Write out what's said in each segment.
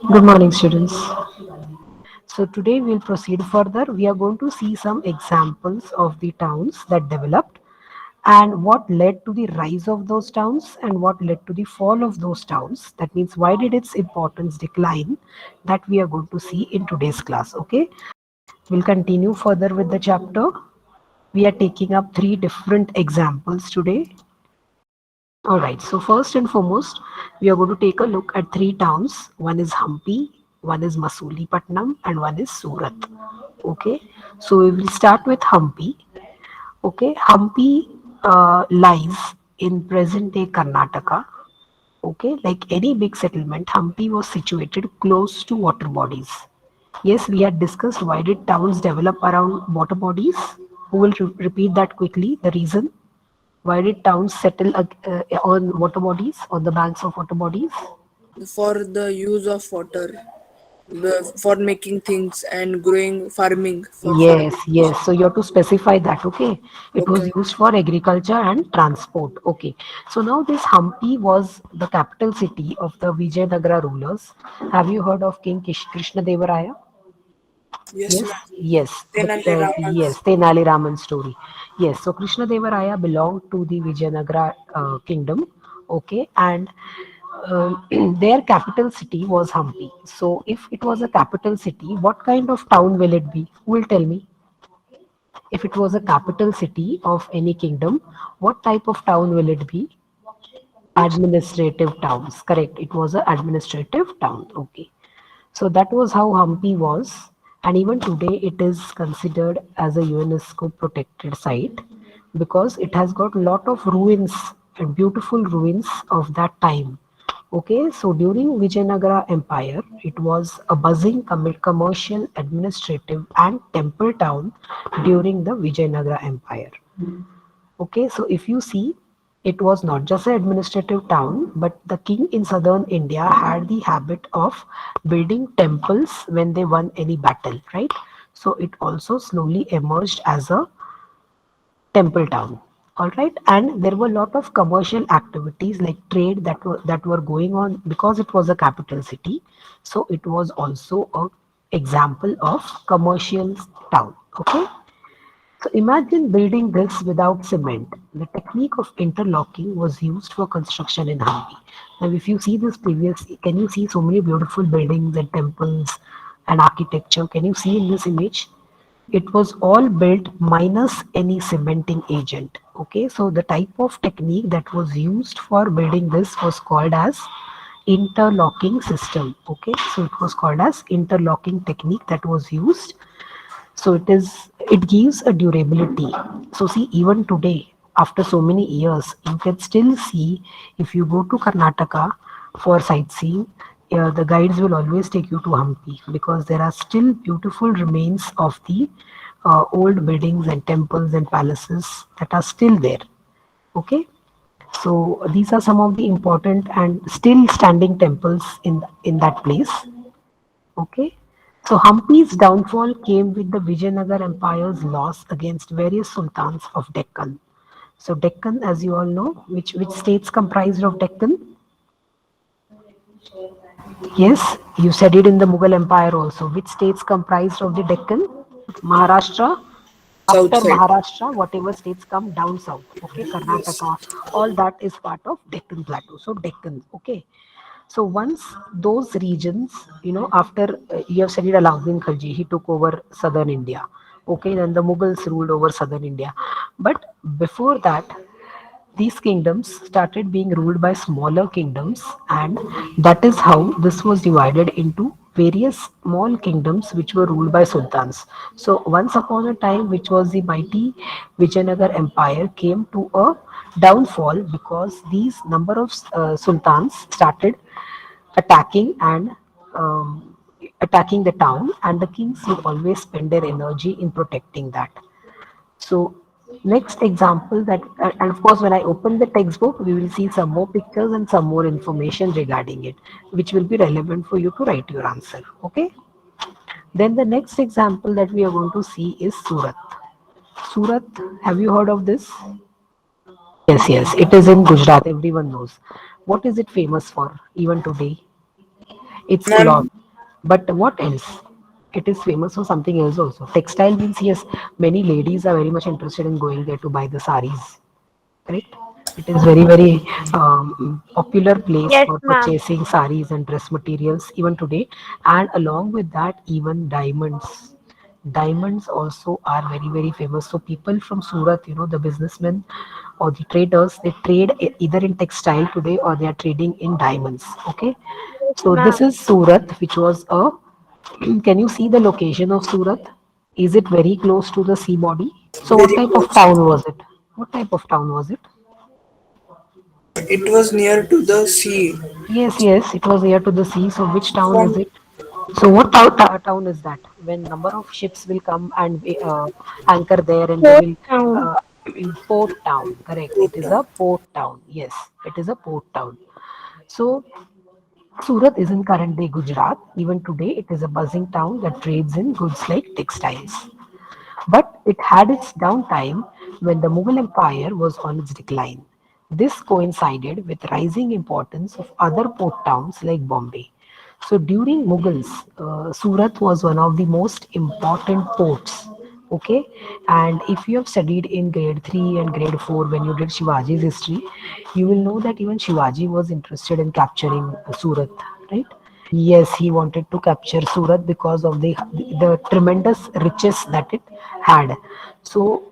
Good morning, students. So today we'll proceed further. We are going to see some examples of the towns that developed and what led to the rise of those towns and what led to the fall of those towns. That means why did its importance decline, that we are going to see in today's class. Okay, we'll continue further with the chapter. We are taking up three different examples today. All right, so first and foremost, we are going to take a look at three towns. One is Hampi, one is Machilipatnam, and one is Surat. Okay, so we will start with Hampi. Okay, Hampi lies in present day Karnataka. Okay, like any big settlement, Hampi was situated close to water bodies. Yes, we had discussed why did towns develop around water bodies. Who will repeat that quickly? The reason. Why did towns settle on water bodies, on the banks of water bodies? For the use of water, for making things and growing farming for Yes, farming. yes. So you have to specify that, okay? It was Okay. used for agriculture and transport, okay? So now this Hampi was the capital city of the Vijayanagara rulers. Have you heard of King Krishna Devaraya? Yes, Yes, ma'am. yes, Tenali Raman's. yes, Tenali Raman's story. Yes, so Krishna Devaraya belonged to the Vijayanagara kingdom, okay, and their capital city was Hampi. So, if it was a capital city, what kind of town will it be? Who will tell me? If it was a capital city of any kingdom, what type of town will it be? Administrative towns. Correct. It was an administrative town. Okay. So that was how Hampi was, and even today it is considered as a UNESCO protected site because it has got a lot of ruins and beautiful ruins of that time. Okay, so during Vijayanagara Empire, it was a buzzing commercial, administrative, and temple town during the Vijayanagara Empire. Okay, so if you see, it was not just an administrative town, but the king in southern India had the habit of building temples when they won any battle, right? So it also slowly emerged as a temple town. All right, and there were a lot of commercial activities like trade that were going on because it was a capital city. So it was also a example of commercial town. Okay, so imagine building this without cement. The technique of interlocking was used for construction in Hampi. Now, if you see this previous, can you see so many beautiful buildings and temples and architecture? Can you see in this image? It was all built minus any cementing agent. Okay, so the type of technique that was used for building this was called as interlocking system. Okay, so it was called as interlocking technique that was used, so it gives a durability. So see, even today after so many years you can still see, if you go to Karnataka for sightseeing, the guides will always take you to Hampi because there are still beautiful remains of the old buildings and temples and palaces that are still there. Okay, so these are some of the important and still standing temples in that place. Okay. So Hampi's downfall came with the Vijayanagar Empire's loss against various sultans of Deccan. So Deccan, as you all know, which states comprised of Deccan? Yes, you said it in the Mughal Empire also. Which states comprised of the Deccan? Maharashtra. South After side. Maharashtra, whatever states come down south, okay, Yes. Karnataka, all that is part of Deccan Plateau. So Deccan, okay. So once those regions, after you have studied Alauddin Khalji, he took over southern India. Okay, then the Mughals ruled over southern India. But before that, these kingdoms started being ruled by smaller kingdoms, and that is how this was divided into various small kingdoms which were ruled by sultans. So, once upon a time, which was the mighty Vijayanagar Empire, came to a downfall because these number of sultans started attacking and attacking the town, and the kings would always spend their energy in protecting that. So next example that, and of course when I open the textbook, we will see some more pictures and some more information regarding it, which will be relevant for you to write your answer. Okay. Then the next example that we are going to see is Surat. Surat, have you heard of this? Yes, yes, it is in Gujarat. Everyone knows. What is it famous for even today? It's cloth. Ma'am, But what else? It is famous for something else also. Textile means yes, many ladies are very much interested in going there to buy the saris. Correct? It is very very popular place Yes, for ma'am. purchasing saris and dress materials even today. And along with that, even diamonds. Diamonds also are very very famous. So people from Surat, the businessmen or the traders, they trade either in textile today or they are trading in diamonds. Okay, Yes, so this ma'am. is Surat, which was a. Can you see the location of Surat? Is it very close to the sea body? So what very type of close. town was it? What type of town was it? It was near to the sea. Yes, yes, it was near to the sea. So which town is From it? So what town is that? When number of ships will come and anchor there, and they Fourth will town. uh, port town. Correct. It is a Bhutan. port town. Yes, it is a port town. So Surat is in current day Gujarat. Even today, it is a buzzing town that trades in goods like textiles. But it had its downtime when the Mughal Empire was on its decline. This coincided with rising importance of other port towns like Bombay. So during Mughals, Surat was one of the most important ports. Okay, and if you have studied in grade 3 and grade 4 when you did Shivaji's history, you will know that even Shivaji was interested in capturing Surat, right? Yes, he wanted to capture Surat because of the tremendous riches that it had. So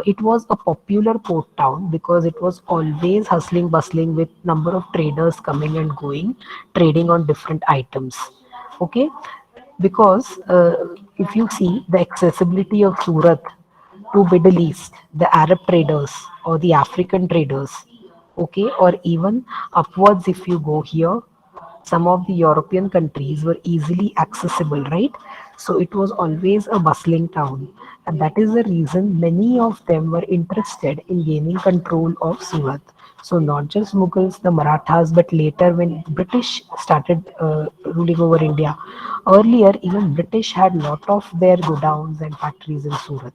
it was a popular port town because it was always hustling, bustling with number of traders coming and going, trading on different items. Okay, because if you see the accessibility of Surat to Middle East, the Arab traders or the African traders, okay, or even upwards if you go here, some of the European countries were easily accessible, right? So it was always a bustling town, and that is the reason many of them were interested in gaining control of Surat. So not just Mughals, the Marathas, but later when British started ruling over India. Earlier, even British had lot of their godowns and factories in Surat.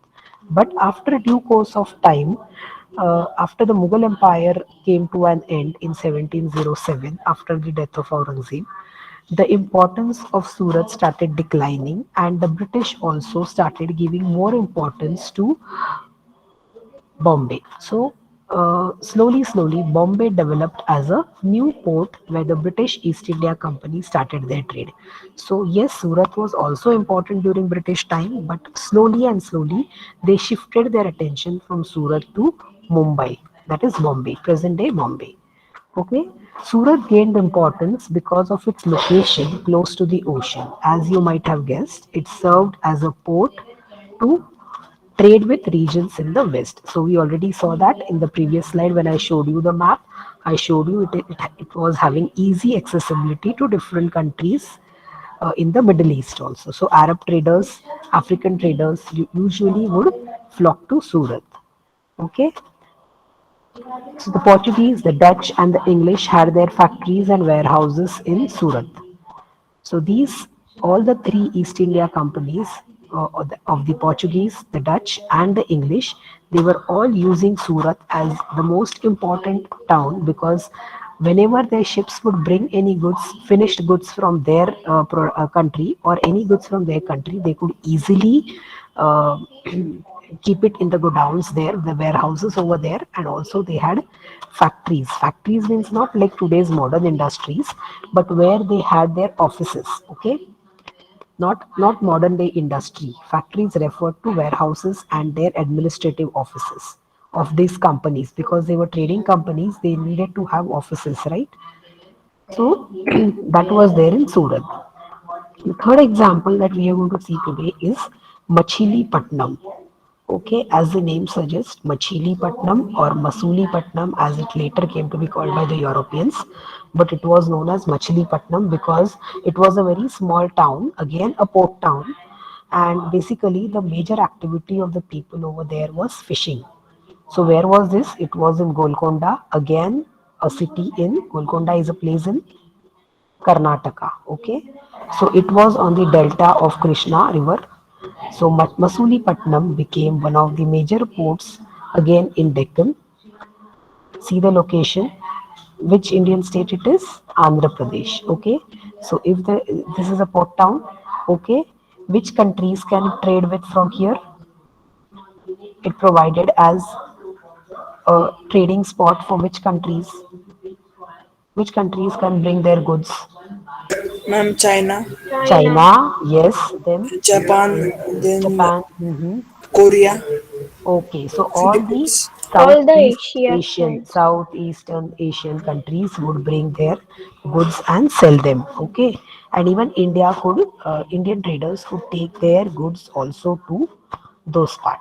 But after due course of time, after the Mughal Empire came to an end in 1707, after the death of Aurangzeb, the importance of Surat started declining, and the British also started giving more importance to Bombay. So, slowly, Bombay developed as a new port where the British East India Company started their trade. So, yes, Surat was also important during British time, but slowly, they shifted their attention from Surat to Mumbai, that is Bombay, present day Bombay. Okay, Surat gained importance because of its location close to the ocean. As you might have guessed, it served as a port to trade with regions in the west. So we already saw that in the previous slide when I showed you the map. I showed you it was having easy accessibility to different countries in the Middle East also. So Arab traders, African traders usually would flock to Surat. Okay, so the Portuguese, the Dutch, and the English had their factories and warehouses in Surat. So these, all the three East India companies of the Portuguese, the Dutch, and the English, they were all using Surat as the most important town because whenever their ships would bring any goods, finished goods from their country or any goods from their country, they could easily uh, keep it in the godowns there, the warehouses over there, and also they had factories. Factories means not like today's modern industries, but where they had their offices. Okay, not modern day industry. Factories referred to warehouses and their administrative offices of these companies because they were trading companies. They needed to have offices, right? So that was there in Surat. The third example that we are going to see today is Machilipatnam. Okay, as the name suggests, Machilipatnam or Masulipatnam, as it later came to be called by the Europeans, but it was known as Machilipatnam because it was a very small town, again a port town, and basically the major activity of the people over there was fishing. So where was this? It was in Golconda, again a city in Golconda is a place in Karnataka. Okay, so it was on the delta of Krishna River. So Masulipatnam became one of the major ports again in Deccan. See the location, which Indian state it is? Andhra Pradesh. Okay, So if this is a port town, okay, which countries can trade with from here? It provided as a trading spot for which countries can bring their goods. Ma'am, China, China. China, yes, then Japan, then Japan. Korea, Okay, so all the Philippines, All the Southeast Asia Asian, sides. Southeastern Asian countries would bring their goods and sell them. Okay, and even Indian traders could take their goods also to those part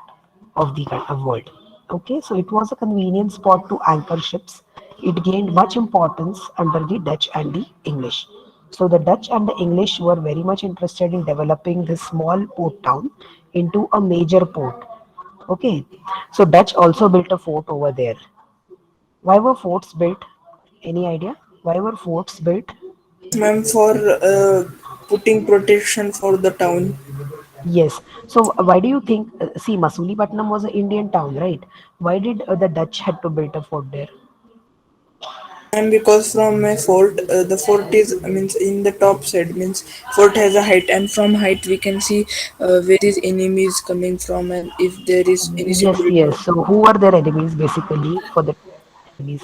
of the world. Okay, so it was a convenient spot to anchor ships. It gained much importance under the Dutch and the English. So the Dutch and the English were very much interested in developing this small port town into a major port. Okay, so Dutch also built a fort over there. Why were forts built? Any idea? Why were forts built? ma'am, for putting protection for the town. Yes. So why do you think? See, Machilipatnam was an Indian town, right? Why did the Dutch had to build a fort there? And because from a fort, the fort is means in the top side means fort has a height, and from height we can see where is enemies coming from and if there is any Yes, security. yes. So who were their enemies basically? For the enemies,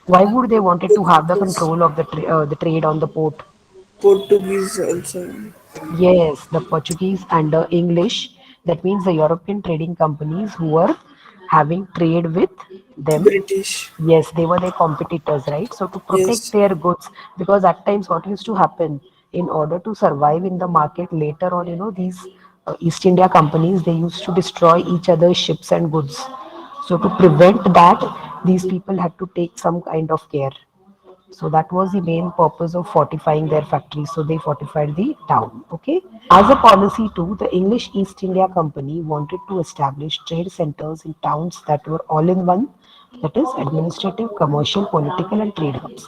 why would they wanted to have the Portuguese, control of the trade on the port? Portuguese also, Yes, the Portuguese and the English. That means the European trading companies who were having trade with them. British. Yes, they were their competitors, right? So to protect Yes, their goods, because at times what used to happen in order to survive in the market later on, these East India companies, they used to destroy each other's ships and goods. So to prevent that, these people had to take some kind of care. So that was the main purpose of fortifying their factories. So they fortified the town. Okay. As a policy too, the English East India Company wanted to establish trade centers in towns that were all in one, that is administrative, commercial, political, and trade hubs.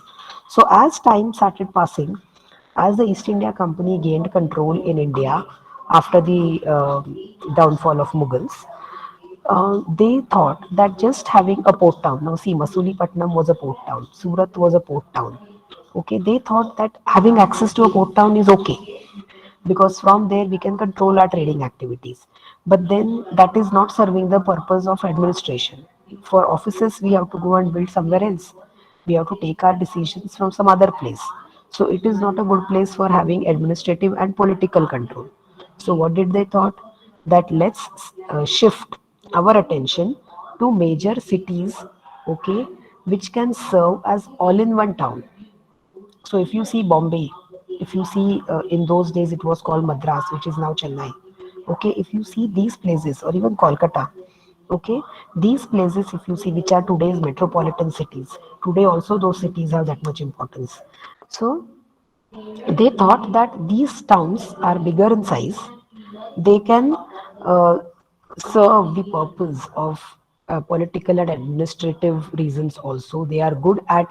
So as time started passing, as the East India Company gained control in India after the downfall of Mughals, they thought that just having a port town, now see, Machilipatnam was a port town, Surat was a port town. Okay, they thought that having access to a port town is okay because from there we can control our trading activities. But then that is not serving the purpose of administration. For offices, we have to go and build somewhere else. We have to take our decisions from some other place. So it is not a good place for having administrative and political control. So what did they thought? That let's shift our attention to major cities, okay, which can serve as all-in-one town. So if you see Bombay, if you see in those days it was called Madras, which is now Chennai. Okay, if you see these places or even Kolkata, okay, these places if you see which are today's metropolitan cities, today also those cities have that much importance. So they thought that these towns are bigger in size. They can uh, serve the purpose of political and administrative reasons also. They are good at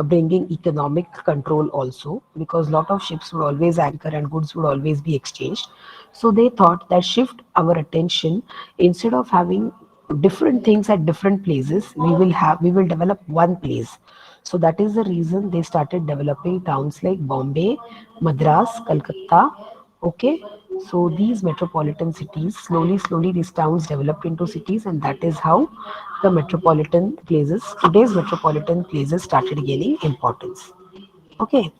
bringing economic control also because lot of ships would always anchor and goods would always be exchanged. So they thought that shift our attention instead of having different things at different places, we will develop one place. So that is the reason they started developing towns like Bombay, Madras, Calcutta. Okay, so these metropolitan cities, slowly, these towns developed into cities, and that is how today's metropolitan places started gaining importance. Okay,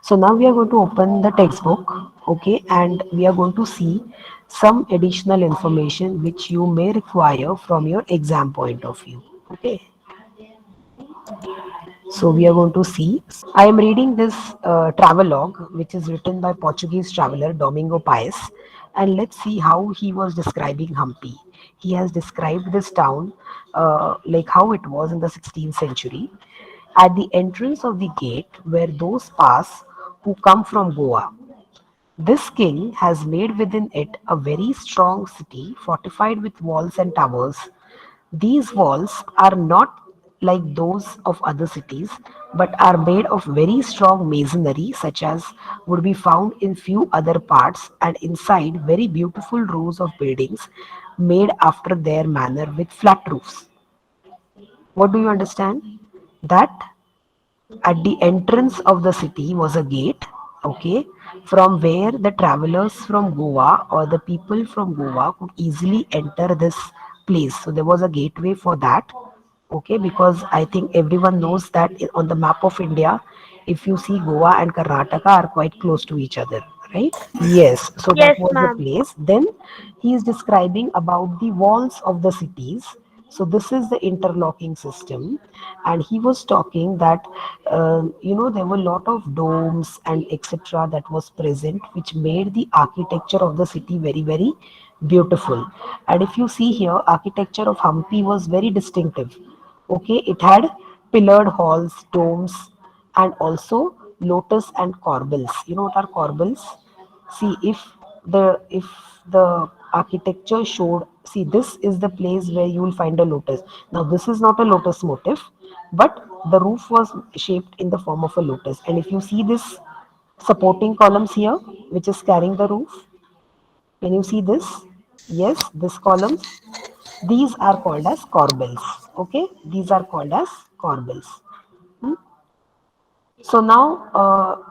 so now we are going to open the textbook, okay, and we are going to see some additional information which you may require from your exam point of view. Okay, so we are going to see. I am reading this travelogue, which is written by Portuguese traveler Domingo Paes, and let's see how he was describing Hampi. He has described this town like how it was in the 16th century. At the entrance of the gate, where those pass who come from Goa, this king has made within it a very strong city, fortified with walls and towers. These walls are not like those of other cities, but are made of very strong masonry, such as would be found in few other parts, and inside very beautiful rows of buildings made after their manner with flat roofs. What do you understand? That at the entrance of the city was a gate, okay, from where the travelers from Goa or the people from Goa could easily enter this place. So there was a gateway for that, okay, because I think everyone knows that on the map of India, if you see Goa and Karnataka are quite close to each other, right? Yes, so that Yes, was the ma'am. place. Then he is describing about the walls of the cities. So this is the interlocking system, and he was talking that there were a lot of domes and etc. that was present, which made the architecture of the city very very beautiful. And if you see here, architecture of Hampi was very distinctive. Okay, it had pillared halls, domes, and also lotus and corbels. You know what are corbels? See, if the architecture showed, see, this is the place where you will find a lotus. Now, this is not a lotus motif, but the roof was shaped in the form of a lotus. And if you see this supporting columns here, which is carrying the roof, can you see this? Yes, this columns. These are called as corbels. Okay, these are called as corbels. Hmm? So now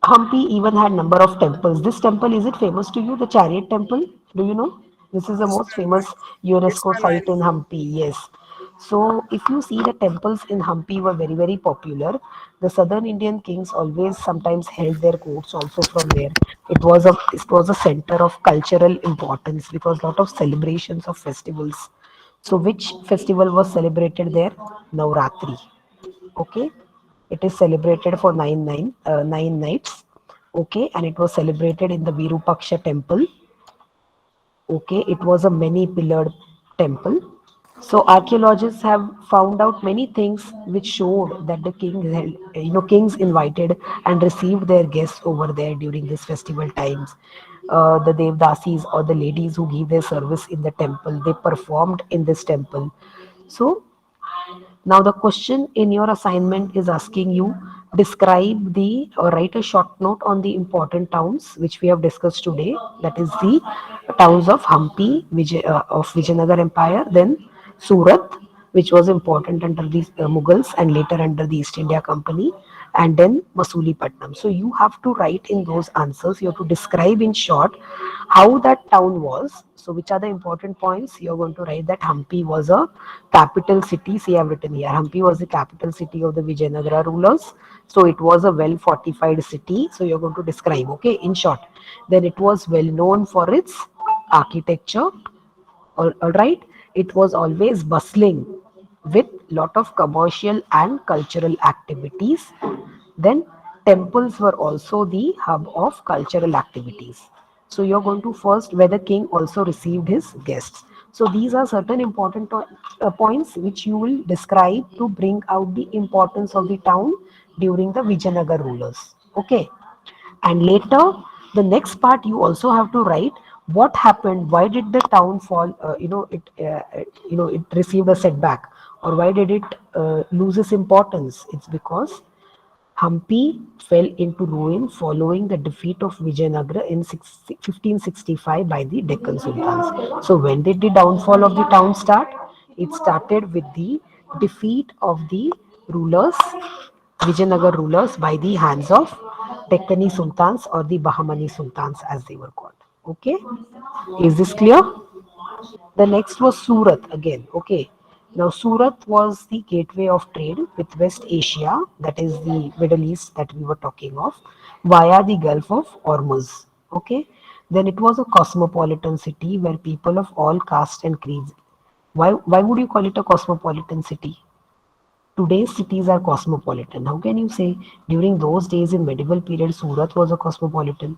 Hampi even had number of temples. This temple, is it famous to you? The Chariot Temple? Do you know? This is the Yes, most ma'am. famous Yes, UNESCO ma'am. I site in know. Hampi. Yes. So if you see, the temples in Hampi were very very popular. The southern Indian kings always sometimes held their courts also from there. It was a center of cultural importance because lot of celebrations of festivals. So which festival was celebrated there? Navratri. Okay, it is celebrated for 9 nights. Okay, and it was celebrated in the Virupaksha temple. Okay, it was a many pillared temple. So archaeologists have found out many things which showed that the kings invited and received their guests over there during this festival times. The devdasis or the ladies who give their service in the temple, they performed in this temple. So now the question in your assignment is asking you describe the or write a short note on the important towns which we have discussed today. That is the towns of Hampi, of Vijayanagar Empire, then Surat, which was important under the Mughals and later under the East India Company, and then Machilipatnam. So you have to write in those answers. You have to describe in short how that town was. So which are the important points? You're going to write that Hampi was a capital city. See, I've written here. Hampi was the capital city of the Vijayanagara rulers. So it was a well fortified city. So you're going to describe, okay, in short. Then it was well known for its architecture. All right, it was always bustling with lot of commercial and cultural activities. Then temples were also the hub of cultural activities. So you're going to first where the king also received his guests. So these are certain important points which you will describe to bring out the importance of the town during the Vijayanagar rulers. Okay, and later the next part you also have to write what happened, why did the town fall, it received a setback, or why did it lose its importance. It's because Hampi fell into ruin following the defeat of Vijayanagara in 1565 by the Deccan Sultans. So when did the downfall of the town start? It started with the defeat of the rulers, Vijayanagar rulers, by the hands of Deccani Sultans or the Bahmani Sultans as they were called. Okay, is this clear? The next was Surat again. Okay. Now, Surat was the gateway of trade with West Asia, that is the Middle East that we were talking of, via the Gulf of Hormuz. Okay. Then it was a cosmopolitan city where people of all castes and creeds. Why would you call it a cosmopolitan city? Today's cities are cosmopolitan. How can you say during those days in medieval period Surat was a cosmopolitan?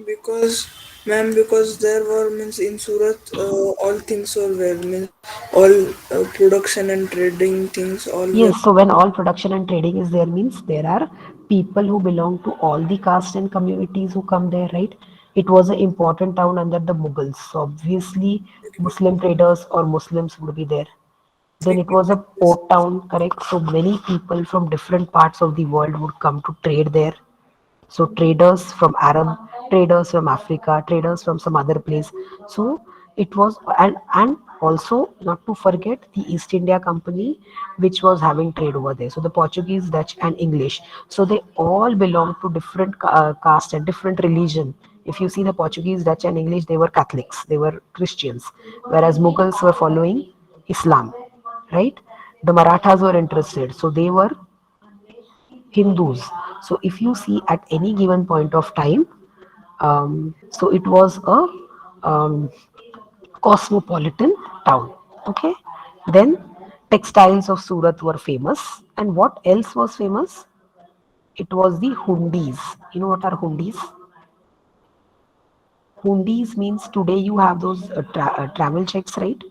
Because, ma'am, because there were means in Surat, all things were well means all production and trading things all were. Yes, so when all production and trading is there means there are people who belong to all the caste and communities who come there, right? It was an important town under the Mughals, so obviously Muslim traders or Muslims would be there. Then it was a Yes. port town, correct? So many people from different parts of the world would come to trade there. So traders from Arab, traders from Africa, traders from some other place. So it was, and also, not to forget the East India Company, which was having trade over there. So the Portuguese, Dutch, and English. So they all belong to different caste and different religion. If you see the Portuguese, Dutch, and English, they were Catholics, they were Christians, whereas Mughals were following Islam, right? The Marathas were interested, so they were Hindus. So if you see at any given point of time, so it was a um, cosmopolitan town. Okay, then textiles of Surat were famous, and what else was famous? It was the hundis. You know what are hundis? Hundis means today you have those travel checks, right?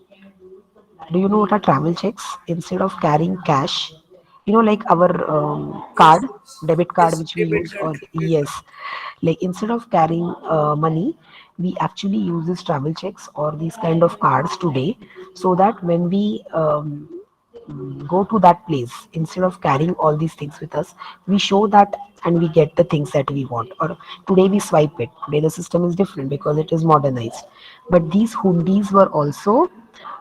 Do you know what are travel checks? Instead of carrying cash, like our Yes, card, yes, debit card, yes. which we Debit use, card, or credit card. yes, like instead of carrying money, we actually use these travel checks or these kind of cards today, so that when we go to that place, instead of carrying all these things with us, we show that and we get the things that we want. Or today we swipe it. Today the system is different because it is modernized. But these hundis were also,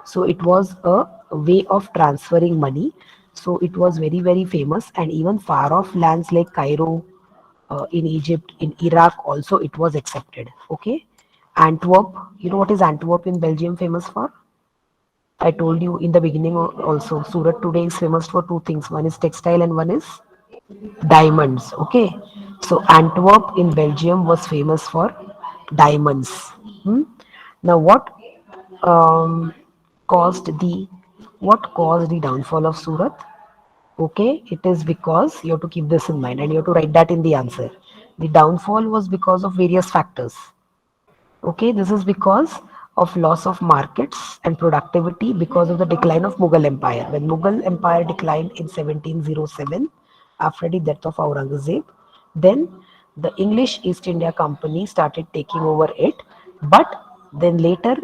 so it was a way of transferring money. So it was very, very famous, and even far off lands like Cairo, in Egypt, in Iraq, also it was accepted. Okay, Antwerp. You know what is Antwerp in Belgium famous for? I told you in the beginning also. Surat today is famous for two things. One is textile and one is diamonds. Okay, so Antwerp in Belgium was famous for diamonds. Hmm? Now, um, caused the what caused the downfall of Surat? Okay, it is because you have to keep this in mind and you have to write that in the answer. The downfall was because of various factors. Okay, this is because of loss of markets and productivity because of the decline of Mughal Empire. When Mughal Empire declined in 1707 after the death of Aurangzeb, then the English East India Company started taking over it. But then later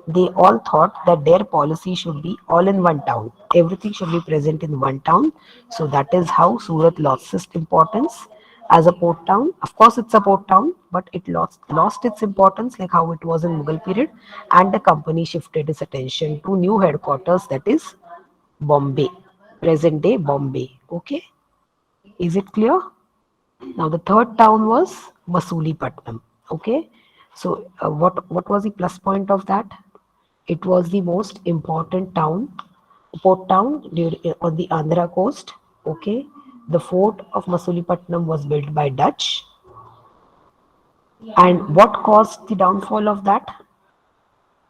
they all thought that their policy should be all in one town. Everything should be present in one town. So that is how Surat lost its importance as a port town. Of course, it's a port town, but it lost its importance like how it was in Mughal period, and the company shifted its attention to new headquarters, that is Bombay, present day Bombay. Okay, is it clear? Now the third town was Machilipatnam. Okay, so what was the plus point of that? It was the most important town, port town on the Andhra coast. Okay, the fort of Machilipatnam was built by Dutch. And what caused the downfall of that?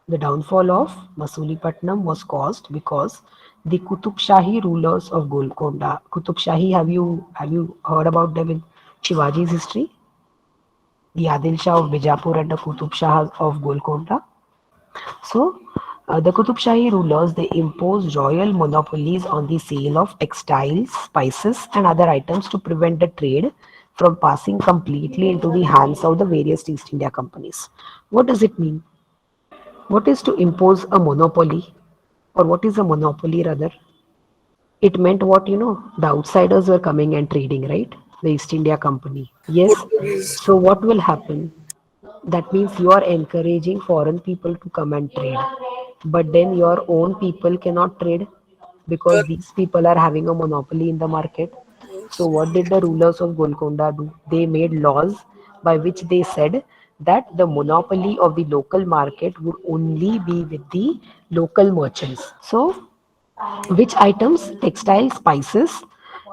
The downfall of Machilipatnam was caused because the Qutub Shahi rulers of Golconda. Qutub Shahi, have you heard about them in Shivaji's history? The Adil Shah of Bijapur and the Qutub Shah of Golconda. So, the Qutub Shahi rulers, they imposed royal monopolies on the sale of textiles, spices, and other items to prevent the trade from passing completely into the hands of the various East India companies. What does it mean? What is to impose a monopoly? Or what is a monopoly rather? It meant what, the outsiders were coming and trading, right? The East India Company. Yes. Portuguese. So what will happen? That means you are encouraging foreign people to come and trade. But then your own people cannot trade because But these people are having a monopoly in the market. So yes, what did the rulers of Golconda do? They made laws by which they said that the monopoly of the local market would only be with the local merchants. So which items? Textile, spices.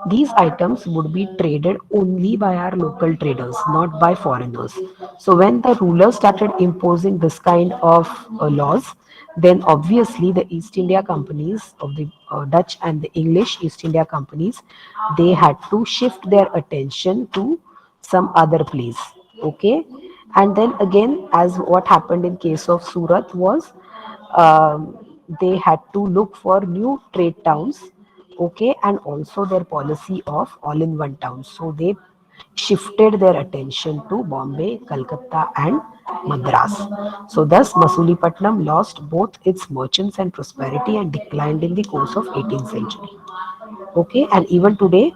These items would be traded only by our local traders, not by foreigners. So when the rulers started imposing this kind of laws, then obviously the East India companies of the Dutch and the English East India companies, they had to shift their attention to some other place. Okay, and then again, as what happened in case of Surat was, they had to look for new trade towns. Okay, and also their policy of all in one town, so they shifted their attention to Bombay, Calcutta, and Madras. So thus Masulipatam lost both its merchants and prosperity and declined in the course of 18th century. Okay, and even today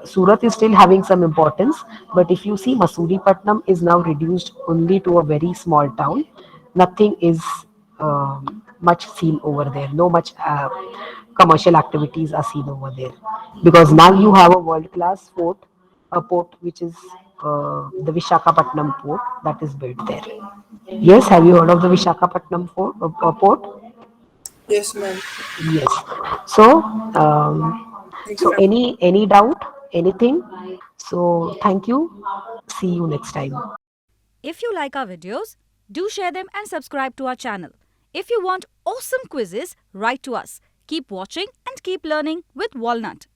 Surat is still having some importance, but if you see, Masulipatam is now reduced only to a very small town. Nothing is much seen over there. No much commercial activities are seen over there, because now you have a world class fort, a port which is the Vishakhapatnam port that is built there. Yes, have you heard of the Vishakhapatnam port? Yes, ma'am. Yes. So, Thank you, so ma'am. any doubt, anything? So thank you. See you next time. If you like our videos, do share them and subscribe to our channel. If you want awesome quizzes, write to us. Keep watching and keep learning with Walnut.